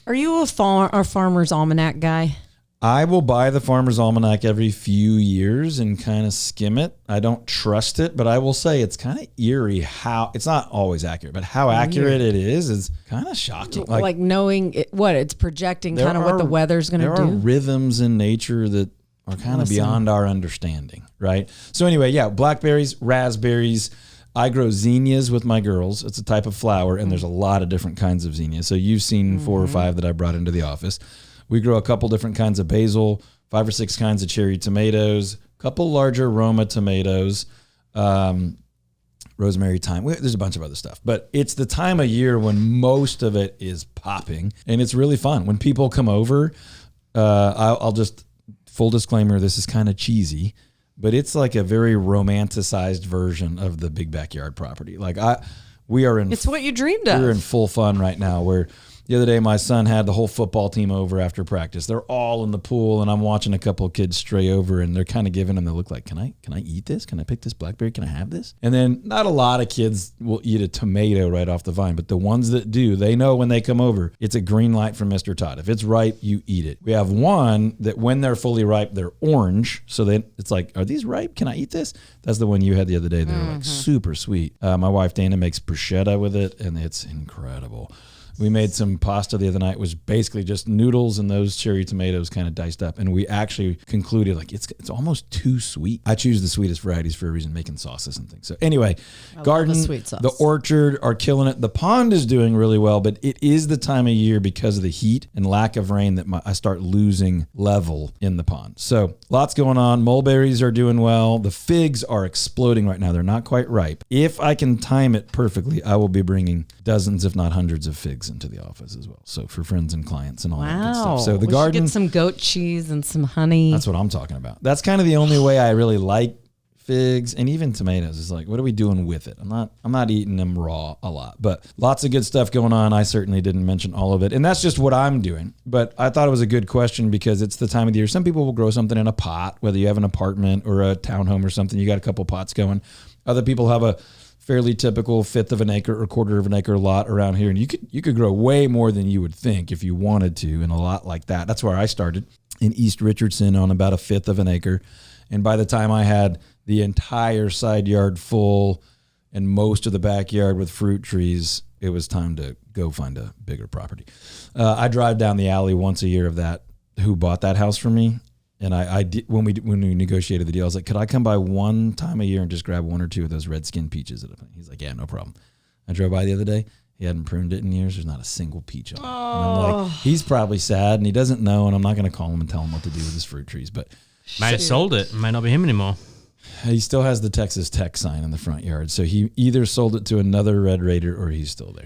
Are you a farmer's almanac guy? I will buy the Farmer's Almanac every few years and kind of skim it. I don't trust it, but I will say it's kind of eerie how it's not always accurate, but how accurate it is kind of shocking. Like knowing it's projecting kind of what the weather's going to do. There are rhythms in nature that are kind of beyond our understanding, right? So anyway, blackberries, raspberries. I grow zinnias with my girls. It's a type of flower, and there's a lot of different kinds of zinnias. So you've seen 4 or 5 that I brought into the office. We grow a couple different kinds of basil, 5 or 6 kinds of cherry tomatoes, a couple larger Roma tomatoes, rosemary, thyme. There's a bunch of other stuff. But it's the time of year when most of it is popping, and it's really fun. When people come over, I'll just, full disclaimer, this is kind of cheesy, but it's like a very romanticized version of the big backyard property. It's what you dreamed of. We're in full fun right now where the other day my son had the whole football team over after practice. They're all in the pool and I'm watching a couple of kids stray over and they're kind of giving them the look like, can I eat this? Can I pick this blackberry? Can I have this? And then not a lot of kids will eat a tomato right off the vine, but the ones that do, they know when they come over, it's a green light from Mr. Todd. If it's ripe, you eat it. We have one that when they're fully ripe, they're orange. So it's like, are these ripe? Can I eat this? That's the one you had the other day. They're like super sweet. My wife Dana makes bruschetta with it and it's incredible. We made some pasta the other night. It was basically just noodles and those cherry tomatoes kind of diced up. And we actually concluded it's almost too sweet. I choose the sweetest varieties for a reason, making sauces and things. So anyway, garden, the orchard are killing it. The pond is doing really well, but it is the time of year because of the heat and lack of rain that I start losing level in the pond. So lots going on. Mulberries are doing well. The figs are exploding right now. They're not quite ripe. If I can time it perfectly, I will be bringing dozens, if not hundreds of figs into the office as well. So for friends and clients and all that good stuff. So the garden, should get some goat cheese and some honey. That's what I'm talking about. That's kind of the only way I really like figs and even tomatoes is like, what are we doing with it? I'm not eating them raw a lot, but lots of good stuff going on. I certainly didn't mention all of it. And that's just what I'm doing. But I thought it was a good question because it's the time of the year. Some people will grow something in a pot, whether you have an apartment or a townhome or something, you got a couple pots going. Other people have a fairly typical fifth of an acre or quarter of an acre lot around here. And you could grow way more than you would think if you wanted to in a lot like that. That's where I started in East Richardson on about a fifth of an acre. And by the time I had the entire side yard full and most of the backyard with fruit trees, it was time to go find a bigger property. I drive down the alley once a year of that, who bought that house for me. And I did, when we negotiated the deal, I was like, could I come by one time a year and just grab 1 or 2 of those red skin peaches? He's like, yeah, no problem. I drove by the other day. He hadn't pruned it in years. There's not a single peach on it. And I'm like, he's probably sad and he doesn't know. And I'm not going to call him and tell him what to do with his fruit trees. But might have sold it. Might not be him anymore. He still has the Texas Tech sign in the front yard. So he either sold it to another Red Raider or he's still there.